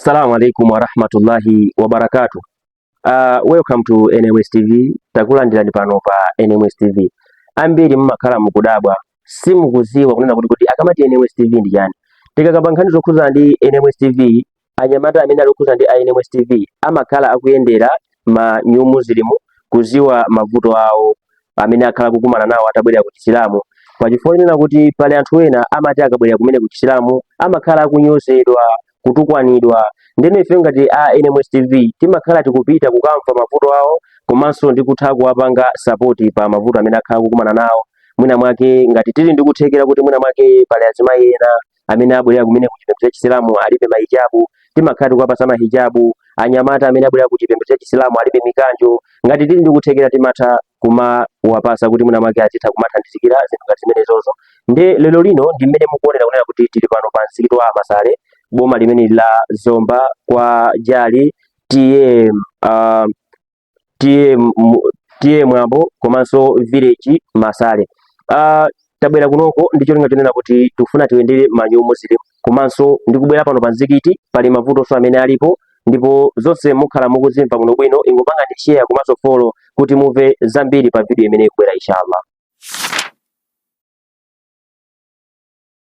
Assalamu alaikum warahmatullahi wabarakatuh. Welcome to NMS TV. Takulandirani pano pa NMS TV. Ambiri mmakhala mukudabwa simukuziwa kunena kuti akamati NMS TV ndi yani. Tikakapankhani zokhuza ndi NMS TV, anyamata amene alikhuza ndi NMS TV amakhala akuyendera ma new muslim kuziwa mavuto awo amene akhala kukumana nawo atabwerera ku Chisilamu. Pachifukwa chonena kuti pali anthu ena amati akabwerera kumene ku Chisilamu amakhala akunyozedwa, kutukwanidwa. Ndene ife ngati NMS TV timakhala tikupita kukamva mavuto awo komanso ndi kutha kuwapanga support pa mavuto amene akhala kukumana nawo. Mwina mwake ngati tili ndi kuthekera kuti mwina mwake pali azimayi ena amene abwerera kumene ku chipembedzo cha Chisilamu alibe mahijabu, timakhala tikuwapasa mahijabu. Anyamata amene abwerera ku chipembedzo cha Chisilamu alibe mikanjo, ngati tili ndi kuthekera timatha kumawapasa kuti mwina mwake atitha kumathandizikira zinthu ngati zimenezozo. Nde lero lino ndi mmene mukuonera kunena kuti tili pano pa msikiti wa Masale, boma limene la Zomba kwa Jali TM Mwambo komanso village Masale. Tabwera kunoko ndicho linga tinena kuti tikufuna tiyendere manyu muslim komanso ndikubwera pano pa mzikiti pali mavuto so amene alipo, ndipo zonse mukhala mukuzimva muno bwino ingopanga ndi share komanso follow kuti muve zambiri pa video imene ikubwera inshallah.